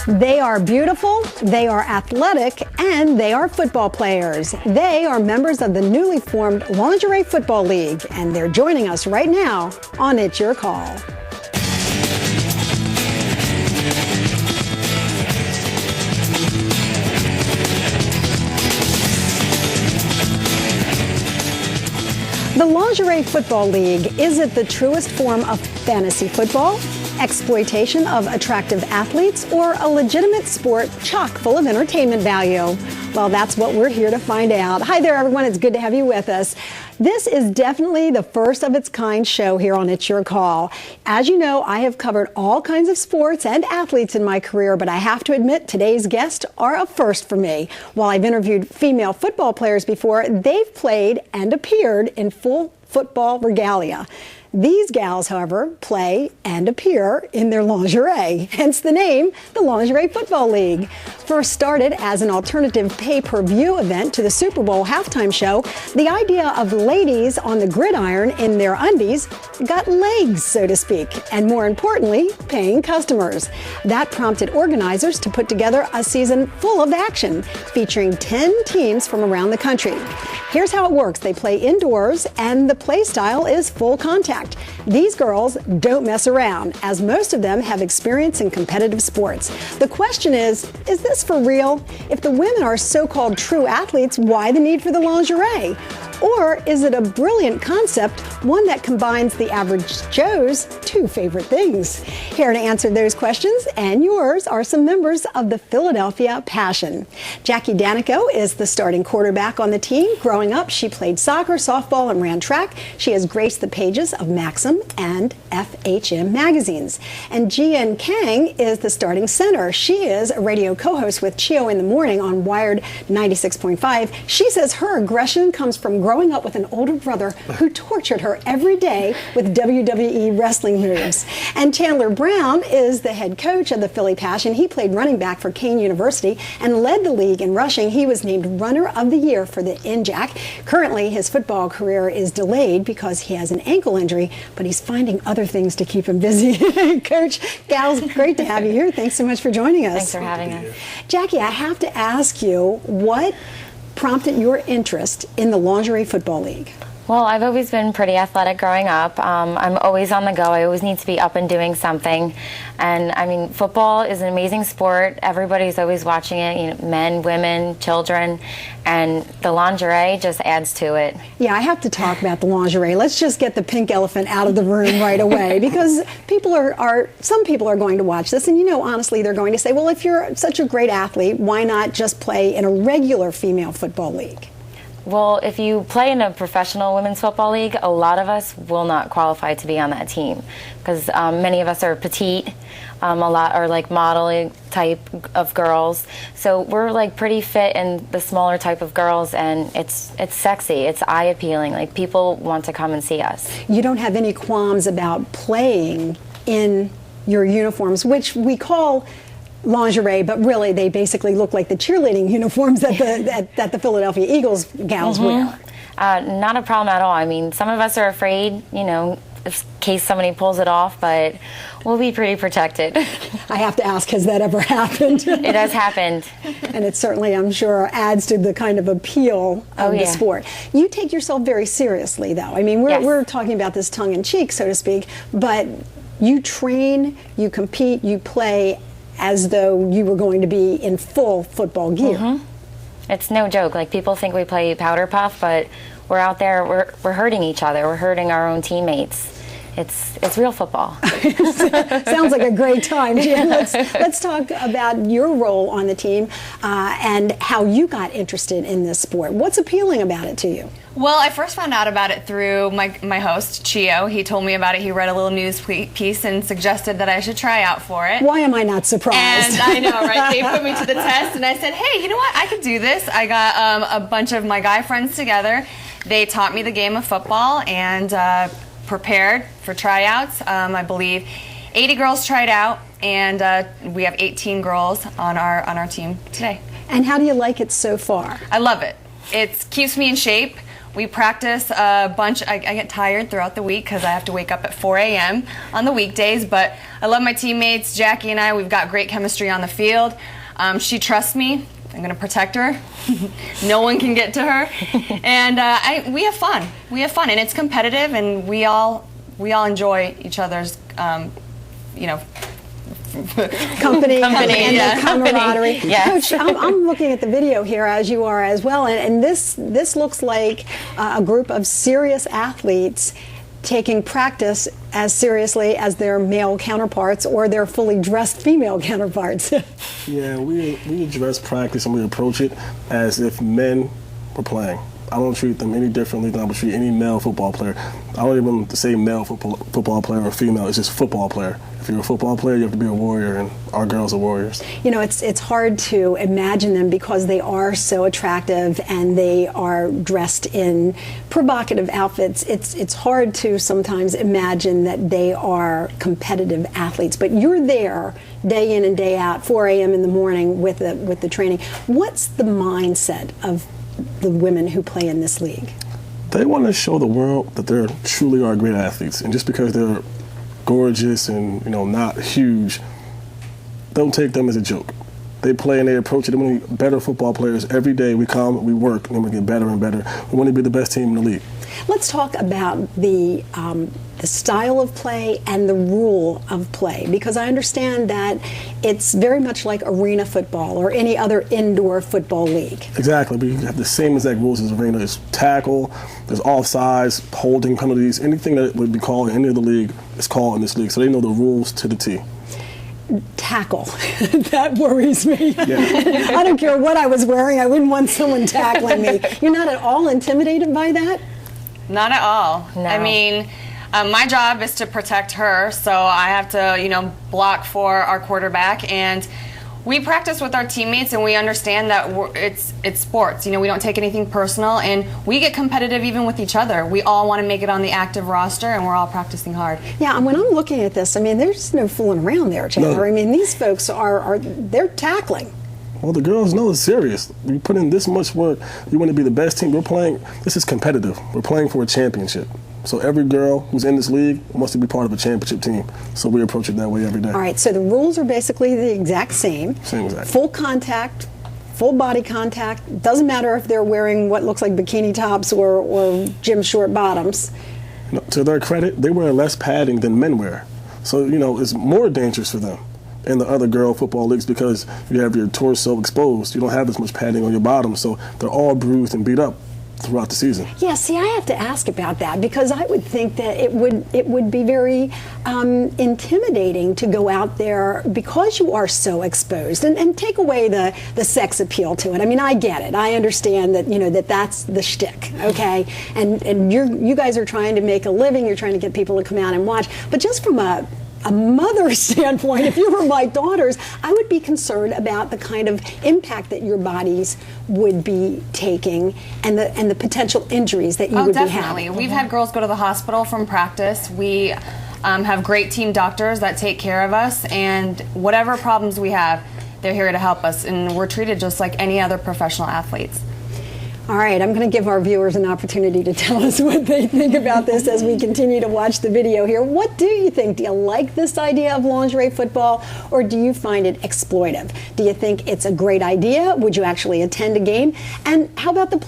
They are beautiful, they are athletic, and they are football players. They are members of the newly formed Lingerie Football League, and they're joining us right now on It's Your Call. The Lingerie Football League, is it the truest form of fantasy football, exploitation of attractive athletes, or a legitimate sport chock full of entertainment value? Well, that's what we're here to find out. Hi there, everyone. It's good to have you with us. This is definitely the first of its kind show here on It's Your Call. As you know, I have covered all kinds of sports and athletes in my career, but I have to admit today's guests are a first for me. While I've interviewed female football players before, they've played and appeared in full football regalia. These gals, however, play and appear in their lingerie, hence the name, the Lingerie Football League. First started as an alternative pay-per-view event to the Super Bowl halftime show, the idea of ladies on the gridiron in their undies got legs, so to speak, and more importantly, paying customers. That prompted organizers to put together a season full of action, featuring 10 teams from around the country. Here's how it works. They play indoors, and the play style is full contact. These girls don't mess around, as most of them have experience in competitive sports. The question is this for real? If the women are so-called true athletes, why the need for the lingerie? Or is it a brilliant concept, one that combines the average Joe's two favorite things? Here to answer those questions and yours are some members of the Philadelphia Passion. Jackie Danico is the starting quarterback on the team. Growing up, she played soccer, softball, and ran track. She has graced the pages of Maxim and FHM magazines. And Jian Kang is the starting center. She is a radio co-host with Chio in the Morning on Wired 96.5. She says her aggression comes from growing up with an older brother who tortured her every day with WWE wrestling moves. And Chandler Brown is the head coach of the Philly Passion. He played running back for Kane University and led the league in rushing. He was named Runner of the Year for the NJAC. Currently, his football career is delayed because he has an ankle injury, but he's finding other things to keep him busy. Coach, gals, great to have you here. Thanks so much for joining us. Thanks for having us. Jackie, I have to ask you, what prompted your interest in the Lingerie Football League? Well, I've always been pretty athletic growing up. I'm always on the go. I always need to be up and doing something. And I mean, football is an amazing sport. Everybody's always watching it, you know, men, women, children, and the lingerie just adds to it. Yeah, I have to talk about the lingerie. Let's just get the pink elephant out of the room right away, because some people are going to watch this, and you know, honestly, they're going to say, well, if you're such a great athlete, why not just play in a regular female football league? Well, if you play in a professional women's football league, a lot of us will not qualify to be on that team because many of us are petite, a lot are like modeling type of girls. So we're like pretty fit in the smaller type of girls, and it's sexy, it's eye appealing. Like people want to come and see us. You don't have any qualms about playing in your uniforms, which we call lingerie, but really they basically look like the cheerleading uniforms that the Philadelphia Eagles gals wear. Not a problem at all. I mean, some of us are afraid, you know, in case somebody pulls it off, but we'll be pretty protected. I have to ask, has that ever happened? It has happened. And it certainly, I'm sure, adds to the kind of appeal of the sport. You take yourself very seriously, though. I mean, we're talking about this tongue-in-cheek, so to speak, but you train, you compete, you play as though you were going to be in full football gear. It's no joke. Like, people think we play powder puff, but we're out there, we're hurting each other, we're hurting our own teammates. It's real football. Sounds like a great time, Jen. Let's talk about your role on the team and how you got interested in this sport. What's appealing about it to you? Well, I first found out about it through my host, Chio. He told me about it. He read a little news piece and suggested that I should try out for it. Why am I not surprised? And I know, right? They put me to the test, and I said, hey, you know what? I could do this. I got a bunch of my guy friends together. They taught me the game of football and prepared for tryouts. I believe 80 girls tried out, and we have 18 girls on our team today. And how do you like it so far? I love it. It keeps me in shape. We practice a bunch. I get tired throughout the week because I have to wake up at 4 a.m. on the weekdays, but I love my teammates. Jackie and I, we've got great chemistry on the field. She trusts me. I'm going to protect her. No one can get to her. And we have fun. We have fun, and it's competitive, and we all enjoy each other's, company and yeah. the camaraderie. Yes. Coach, I'm looking at the video here, as you are as well, and this looks like a group of serious athletes taking practice as seriously as their male counterparts or their fully dressed female counterparts. Yeah, we address practice and we approach it as if men were playing. I don't treat them any differently than I would treat any male football player. I don't even say male football player or female. It's just football player. If you're a football player, you have to be a warrior, and our girls are warriors. You know, it's hard to imagine them because they are so attractive and they are dressed in provocative outfits. It's hard to sometimes imagine that they are competitive athletes. But you're there day in and day out, 4 a.m. in the morning with the training. What's the mindset of the women who play in this league? They want to show the world that they truly are great athletes, and just because they're gorgeous and not huge, don't take them as a joke. They play and they approach it. They want to be better football players every day. We come, we work, and we get better and better. We want to be the best team in the league. Let's talk about the style of play and the rule of play, because I understand that it's very much like arena football or any other indoor football league. Exactly. We have the same exact rules as arena. There's tackle, there's offsides, holding penalties, anything that would be called in any other league is called in this league. So they know the rules to the T. Tackle. That worries me. Yeah. I don't care what I was wearing. I wouldn't want someone tackling me. You're not at all intimidated by that? Not at all. No. I mean, my job is to protect her, so I have to, block for our quarterback. And we practice with our teammates, and we understand that it's sports. We don't take anything personal, and we get competitive even with each other. We all want to make it on the active roster, and we're all practicing hard. Yeah, and when I'm looking at this, I mean, there's no fooling around there, Chandler. No. I mean, these folks they're tackling. Well, the girls know it's serious. We put in this much work. You want to be the best team. We're playing. This is competitive. We're playing for a championship. So every girl who's in this league wants to be part of a championship team. So we approach it that way every day. All right, so the rules are basically the exact same. Same exact. Full contact, full body contact. Doesn't matter if they're wearing what looks like bikini tops or gym short bottoms. To their credit, they wear less padding than men wear. So, it's more dangerous for them in the other girl football leagues because you have your torso exposed. You don't have as much padding on your bottom, so they're all bruised and beat up throughout the season. Yeah, see, I have to ask about that because I would think that it would be very intimidating to go out there because you are so exposed and take away the sex appeal to it. I mean, I get it. I understand that that's the shtick, okay? And you guys are trying to make a living. You're trying to get people to come out and watch. But just from a mother's standpoint, if you were my daughters, I would be concerned about the kind of impact that your bodies would be taking and the potential injuries that you would be having. We've had girls go to the hospital from practice. We have great team doctors that take care of us, and whatever problems we have, they're here to help us, and we're treated just like any other professional athletes. All right, I'm going to give our viewers an opportunity to tell us what they think about this as we continue to watch the video here. What do you think? Do you like this idea of lingerie football, or do you find it exploitive? Do you think it's a great idea? Would you actually attend a game? And how about the